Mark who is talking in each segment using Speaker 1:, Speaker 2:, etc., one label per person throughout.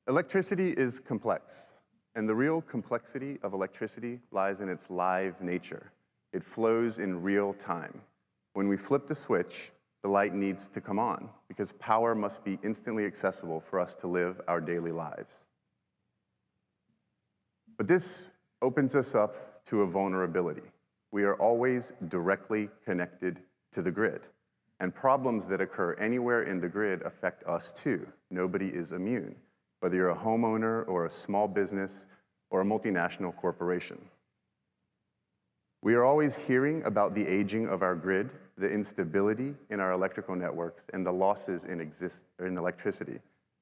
Speaker 1: Electricity is complex, and the real complexity of electricity lies in its live nature. It flows in real time. When we flip the switch, the light needs to come on because power must be instantly accessible for us to live our daily lives. But this opens us up to a vulnerability. We are always directly connected to the grid, and problems that occur anywhere in the grid affect us too. Nobody is immune, whether you're a homeowner or a small business or a multinational corporation. We are always hearing about the aging of our grid, the instability in our electrical networks, and the losses in electricity.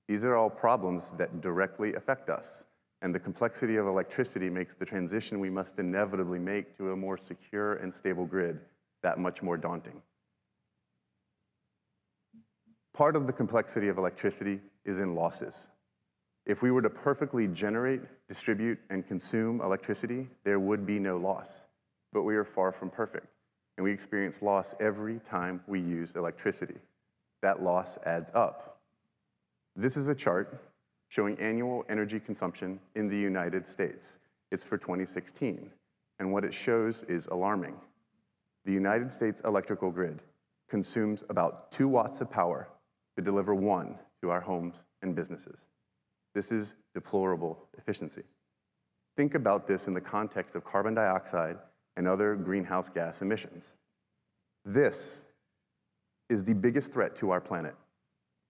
Speaker 1: These are all problems that directly affect us, and the complexity of electricity makes the transition we must inevitably make to a more secure and stable grid that much more daunting. Part of the complexity of electricity is in losses. If we were to perfectly generate, distribute, and consume electricity, there would be no loss. But we are far from perfect, and we experience loss every time we use electricity. That loss adds up. This is a chart showing annual energy consumption in the United States. It's for 2016, and what it shows is alarming. The United States electrical grid consumes about 2 watts of power to deliver 1 to our homes and businesses. This is deplorable efficiency. Think about this in the context of carbon dioxide and other greenhouse gas emissions. This is the biggest threat to our planet,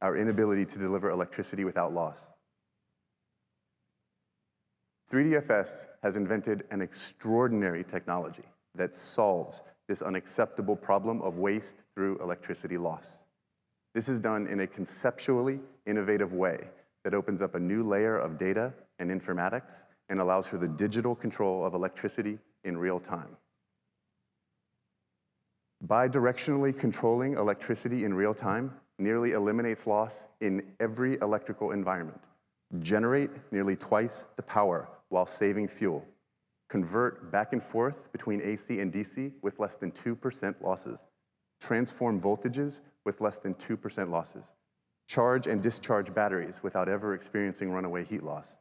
Speaker 1: our inability to deliver electricity without loss. 3DFS has invented an extraordinary technology that solves this unacceptable problem of waste through electricity loss. This is done in a conceptually innovative way that opens up a new layer of data and informatics and allows for the digital control of electricity in real time. Bidirectionally controlling electricity in real time nearly eliminates loss in every electrical environment. Generate nearly twice the power while saving fuel. Convert back and forth between AC and DC with less than 2% losses. Transform voltages with less than 2% losses. Charge and discharge batteries without ever experiencing runaway heat loss.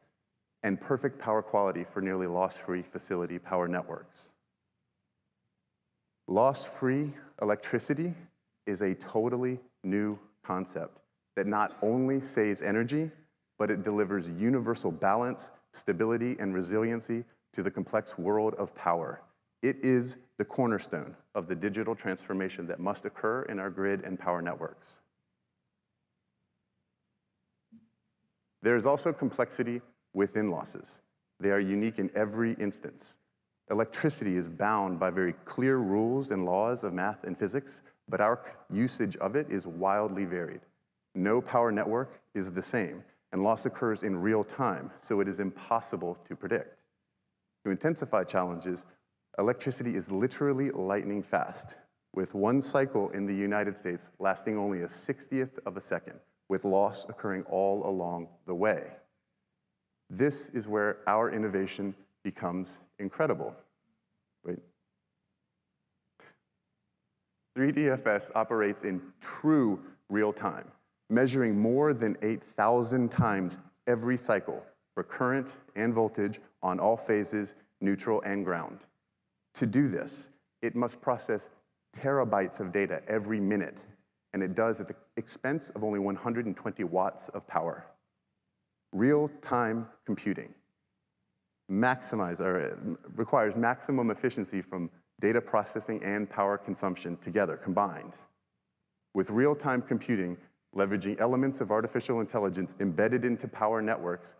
Speaker 1: And perfect power quality for nearly loss-free facility power networks. Loss-free electricity is a totally new concept that not only saves energy, but it delivers universal balance, stability, and resiliency to the complex world of power. It is the cornerstone of the digital transformation that must occur in our grid and power networks. There is also complexity within losses. They are unique in every instance. Electricity is bound by very clear rules and laws of math and physics, but our usage of it is wildly varied. No power network is the same, and loss occurs in real time, so it is impossible to predict. To intensify challenges, electricity is literally lightning fast, with one cycle in the United States lasting only a 60th of a second, with loss occurring all along the way. This is where our innovation becomes incredible. 3DFS operates in true real time, measuring more than 8,000 times every cycle for current and voltage on all phases, neutral and ground. To do this, it must process terabytes of data every minute, and it does at the expense of only 120 watts of power. Real-time computing requires maximum efficiency from data processing and power consumption together, combined. With real-time computing, leveraging elements of artificial intelligence embedded into power networks,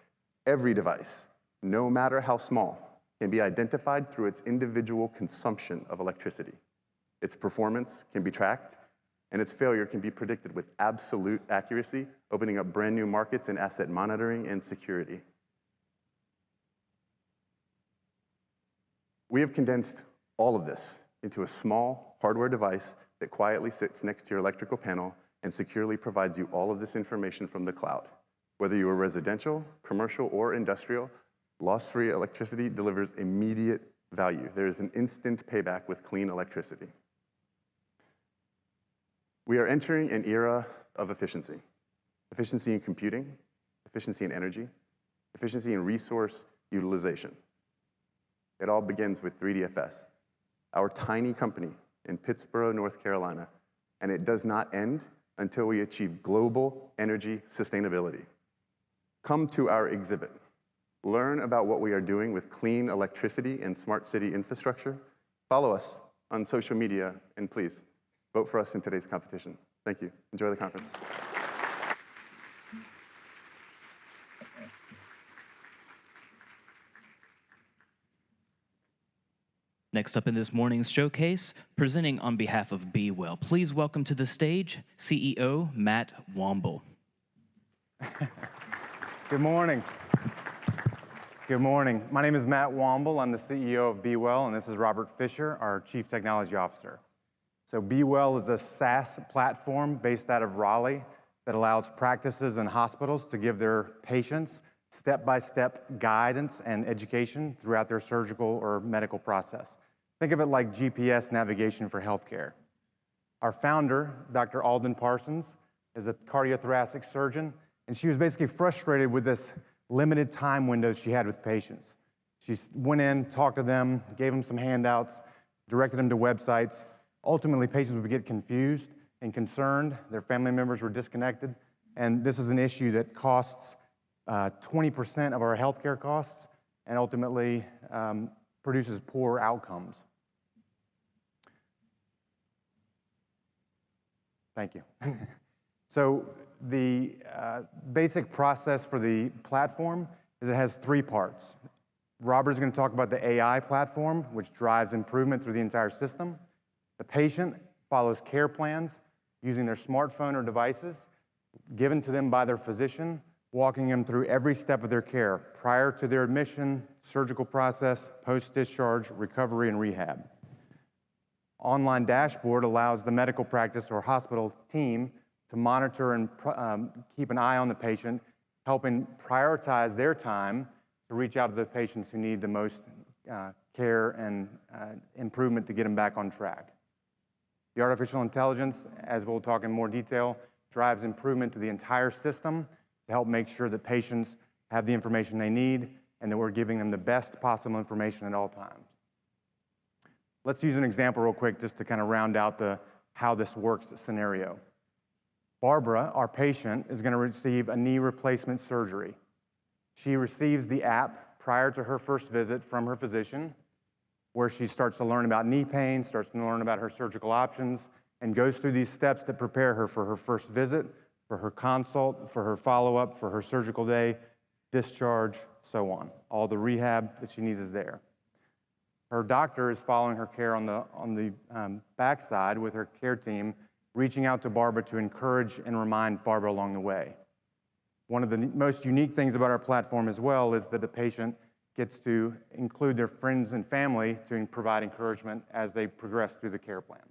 Speaker 1: every device, no matter how small, can be identified through its individual consumption of electricity. Its performance can be tracked, and its failure can be predicted with absolute accuracy, opening up brand new markets in asset monitoring and security. We have condensed all of this into a small hardware device that quietly sits next to your electrical panel and securely provides you all of this information from the cloud. Whether you are residential, commercial, or industrial, loss-free electricity delivers immediate value. There is an instant payback with clean electricity. We are entering an era of efficiency. Efficiency in computing, efficiency in energy, efficiency in resource utilization. It all begins with 3DFS, our tiny company in Pittsboro, North Carolina, and it does not end until we achieve global energy sustainability. Come to our exhibit. Learn about what we are doing with clean electricity and smart city infrastructure. Follow us on social media, and please, vote for us in today's competition. Thank you. Enjoy the conference.
Speaker 2: Next up in this morning's showcase, presenting on behalf of Beewell, please welcome to the stage CEO Matt Womble.
Speaker 3: Good morning. Good morning. My name is Matt Womble. I'm the CEO of Beewell, and this is Robert Fisher, our Chief Technology Officer. So Beewell is a SaaS platform based out of Raleigh that allows practices and hospitals to give their patients step-by-step guidance and education throughout their surgical or medical process. Think of it like GPS navigation for healthcare. Our founder, Dr. Alden Parsons, is a cardiothoracic surgeon, and she was basically frustrated with this limited time windows she had with patients. She went in, talked to them, gave them some handouts, directed them to websites. Ultimately, patients would get confused and concerned. Their family members were disconnected, and this is an issue that costs 20% of our healthcare costs and ultimately produces poor outcomes. Thank you. So the basic process for the platform is it has 3 parts. Robert's going to talk about the AI platform, which drives improvement through the entire system. The patient follows care plans using their smartphone or devices given to them by their physician, walking them through every step of their care prior to their admission, surgical process, post-discharge, recovery, and rehab. Online dashboard allows the medical practice or hospital team to monitor and keep an eye on the patient, helping prioritize their time to reach out to the patients who need the most care and improvement to get them back on track. The artificial intelligence, as we'll talk in more detail, drives improvement to the entire system to help make sure that patients have the information they need and that we're giving them the best possible information at all times. Let's use an example real quick just to kind of round out the how this works scenario. Barbara, our patient, is going to receive a knee replacement surgery. She receives the app prior to her first visit from her physician, where she starts to learn about knee pain, starts to learn about her surgical options, and goes through these steps that prepare her for her first visit, for her consult, for her follow-up, for her surgical day, discharge, so on. All the rehab that she needs is there. Her doctor is following her care on the backside with her care team, reaching out to Barbara to encourage and remind Barbara along the way. One of the most unique things about our platform as well is that the patient gets to include their friends and family to provide encouragement as they progress through the care plan.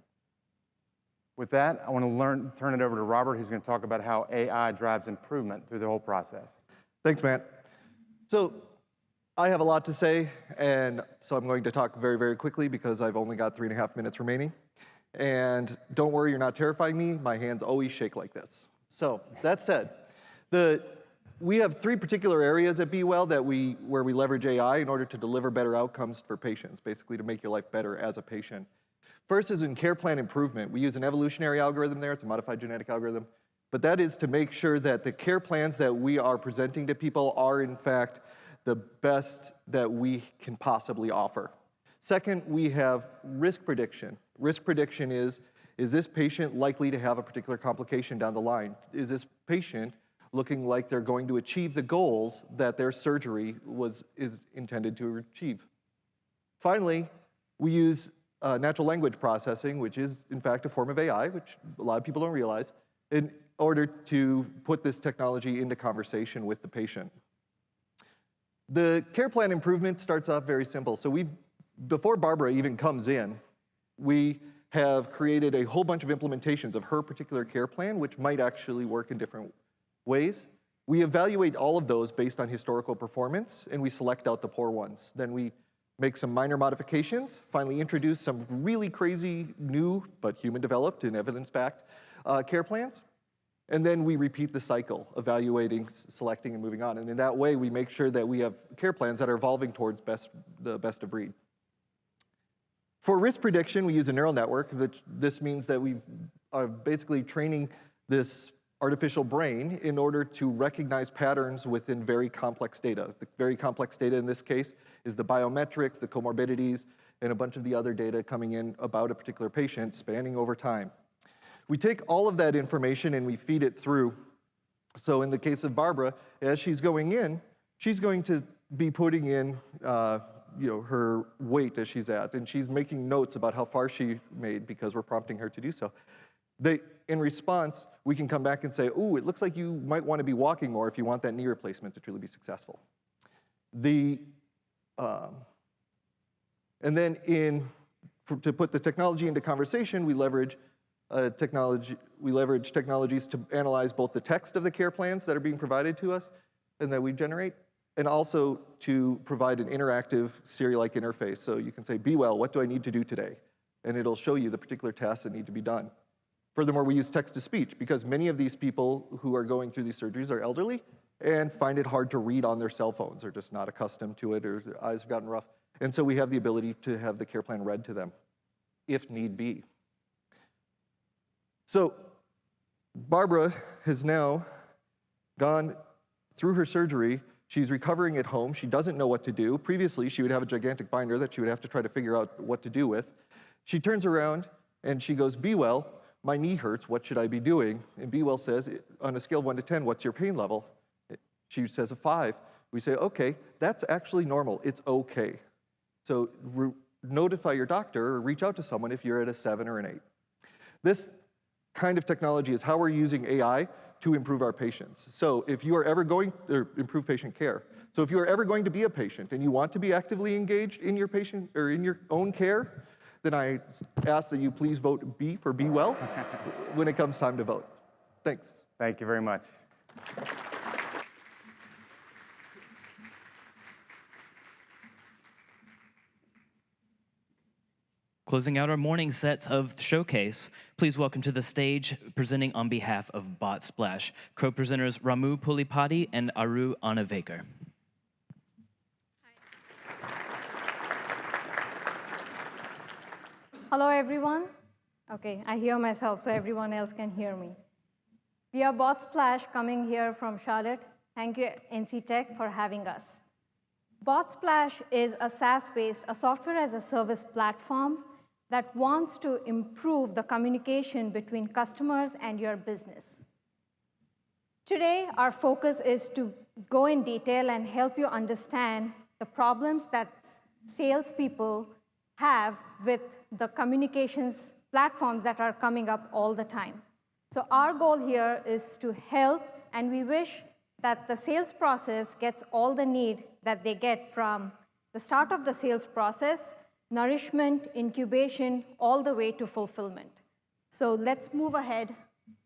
Speaker 3: With that, I want to turn it over to Robert, who's going to talk about how AI drives improvement through the whole process.
Speaker 4: Thanks, Matt. So I have a lot to say, and so I'm going to talk very, very quickly because I've only got 3.5 minutes remaining. And don't worry, you're not terrifying me. My hands always shake like this. So that said, we have 3 particular areas at Beewell where we leverage AI in order to deliver better outcomes for patients, basically to make your life better as a patient. First is in care plan improvement. We use an evolutionary algorithm there. It's a modified genetic algorithm. But that is to make sure that the care plans that we are presenting to people are, in fact, the best that we can possibly offer. Second, we have risk prediction. Risk prediction is this patient likely to have a particular complication down the line? Is this patient looking like they're going to achieve the goals that their surgery is intended to achieve? Finally, we use natural language processing, which is, in fact, a form of AI, which a lot of people don't realize, in order to put this technology into conversation with the patient. The care plan improvement starts off very simple. So before Barbara even comes in, we have created a whole bunch of implementations of her particular care plan, which might actually work in different ways. We evaluate all of those based on historical performance, and we select out the poor ones. Then we make some minor modifications, finally introduce some really crazy new, but human-developed and evidence-backed care plans. And then we repeat the cycle, evaluating, selecting, and moving on. And in that way, we make sure that we have care plans that are evolving towards the best of breed. For risk prediction, we use a neural network. This means that we are basically training this artificial brain in order to recognize patterns within very complex data. The very complex data in this case is the biometrics, the comorbidities, and a bunch of the other data coming in about a particular patient spanning over time. We take all of that information and we feed it through. So in the case of Barbara, as she's going in, she's going to be putting in her weight as she's at, and she's making notes about how far she made because we're prompting her to do so. In response, we can come back and say, ooh, it looks like you might want to be walking more if you want that knee replacement to truly be successful. And then to put the technology into conversation, we leverage technologies to analyze both the text of the care plans that are being provided to us and that we generate, and also to provide an interactive Siri-like interface. So you can say, Beewell, what do I need to do today? And it'll show you the particular tasks that need to be done. Furthermore, we use text-to-speech because many of these people who are going through these surgeries are elderly and find it hard to read on their cell phones. They're just not accustomed to it, or their eyes have gotten rough. And so we have the ability to have the care plan read to them, if need be. So Barbara has now gone through her surgery. She's recovering at home. She doesn't know what to do. Previously, she would have a gigantic binder that she would have to try to figure out what to do with. She turns around and she goes, Beewell, my knee hurts, what should I be doing? And Beewell says, on a scale of 1 to 10, what's your pain level? She says a 5. We say, okay, that's actually normal, it's okay. So notify your doctor or reach out to someone if you're at a 7 or an 8. This kind of technology is how we're using AI to improve our patients. So if you are ever going, or improve patient care. So if you are ever going to be a patient and you want to be actively engaged in your patient or in your own care, then I ask that you please vote B for Beewell when it comes time to vote. Thanks.
Speaker 3: Thank you very much.
Speaker 2: Closing out our morning sets of Showcase, please welcome to the stage, presenting on behalf of Botsplash, co-presenters Ramu Pulipati and Aru Anavekar.
Speaker 5: Hello, everyone. Okay, I hear myself, so everyone else can hear me. We are Botsplash coming here from Charlotte. Thank you, NC Tech, for having us. Botsplash is a SaaS-based, a software-as-a-service platform that wants to improve the communication between customers and your business. Today, our focus is to go in detail and help you understand the problems that salespeople have with the communications platforms that are coming up all the time. So our goal here is to help, and we wish that the sales process gets all the need that they get from the start of the sales process, nourishment, incubation, all the way to fulfillment. So let's move ahead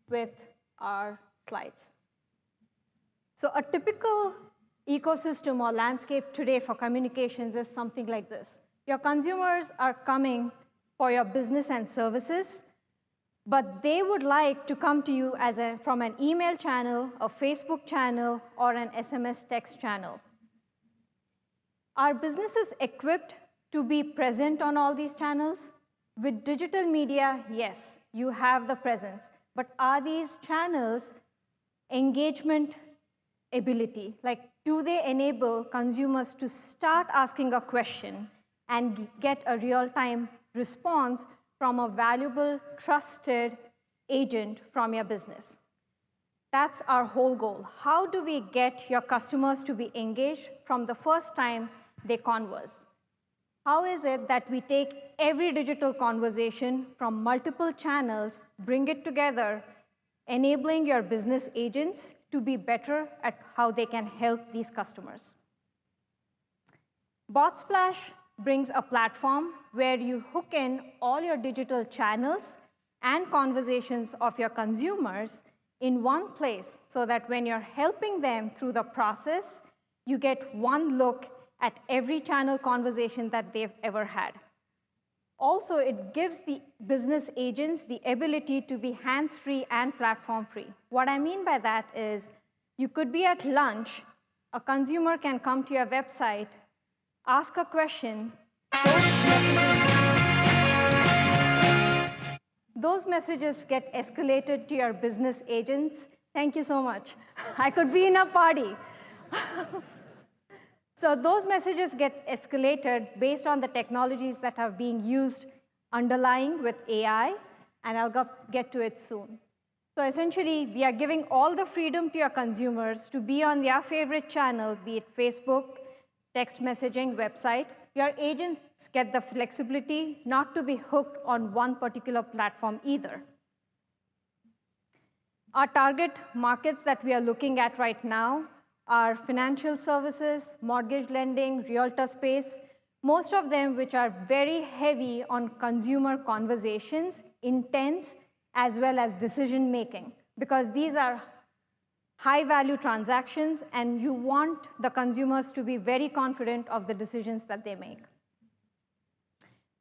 Speaker 5: with our slides. So a typical ecosystem or landscape today for communications is something like this. Your consumers are coming for your business and services, but they would like to come to you from an email channel, a Facebook channel, or an SMS text channel. Are businesses equipped to be present on all these channels? With digital media, yes, you have the presence. But are these channels engagement ability? Like, do they enable consumers to start asking a question and get a real-time response from a valuable, trusted agent from your business? That's our whole goal. How do we get your customers to be engaged from the first time they converse? How is it that we take every digital conversation from multiple channels, bring it together, enabling your business agents to be better at how they can help these customers? Botsplash brings a platform where you hook in all your digital channels and conversations of your consumers in one place so that when you're helping them through the process, you get one look at every channel conversation that they've ever had. Also, it gives the business agents the ability to be hands-free and platform-free. What I mean by that is you could be at lunch, a consumer can come to your website, ask a question, those messages get escalated to your business agents. Thank you so much. I could be in a party. So those messages get escalated based on the technologies that are being used underlying with AI, and I'll get to it soon. So essentially, we are giving all the freedom to your consumers to be on their favorite channel, be it Facebook, text messaging, website. Your agents get the flexibility not to be hooked on one particular platform either. Our target markets that we are looking at right now are financial services, mortgage lending, realtor space, most of them which are very heavy on consumer conversations, intents, as well as decision making, because these are high-value transactions, and you want the consumers to be very confident of the decisions that they make.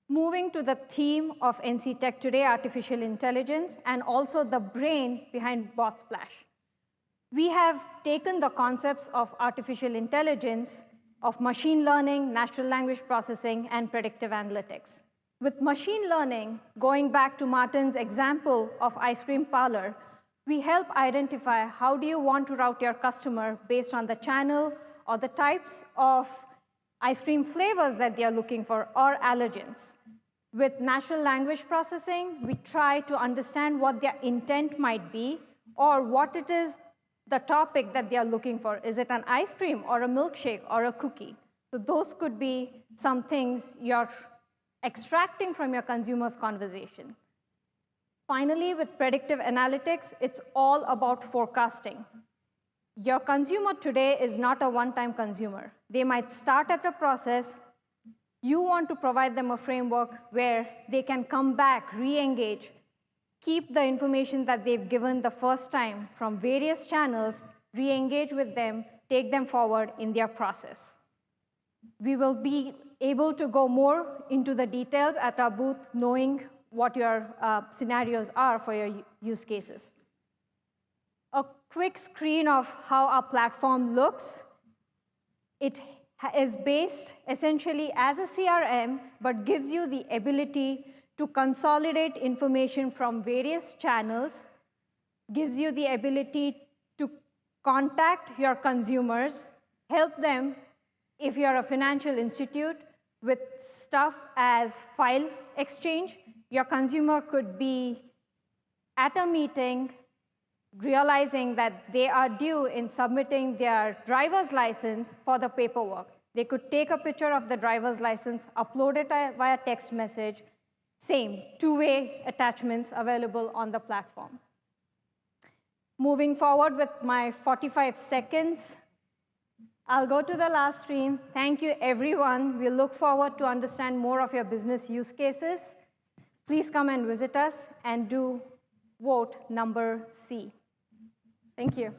Speaker 5: Moving to the theme of NC Tech today, artificial intelligence, and also the brain behind Botsplash. We have taken the concepts of artificial intelligence, of machine learning, natural language processing, and predictive analytics. With machine learning, going back to Martin's example of ice cream parlor, we help identify how do you want to route your customer based on the channel or the types of ice cream flavors that they are looking for, or allergens. With natural language processing, we try to understand what their intent might be, or what it is, the topic that they are looking for. Is it an ice cream, or a milkshake, or a cookie? So those could be some things you're extracting from your consumer's conversation. Finally, with predictive analytics, it's all about forecasting. Your consumer today is not a one-time consumer. They might start at a process. You want to provide them a framework where they can come back, re-engage, keep the information that they've given the first time from various channels, re-engage with them, take them forward in their process. We will be able to go more into the details at our booth, knowing what your scenarios are for your use cases. A quick screen of how our platform looks. It is based essentially as a CRM, but gives you the ability to consolidate information from various channels, gives you the ability to contact your consumers, help them, if you're a financial institute, with stuff as file exchange. Your consumer could be at a meeting, realizing that they are due in submitting their driver's license for the paperwork. They could take a picture of the driver's license, upload it via text message, same, two-way attachments available on the platform. Moving forward with my 45 seconds, I'll go to the last screen. Thank you, everyone. We look forward to understand more of your business use cases. Please come and visit us and do vote number C. Thank you.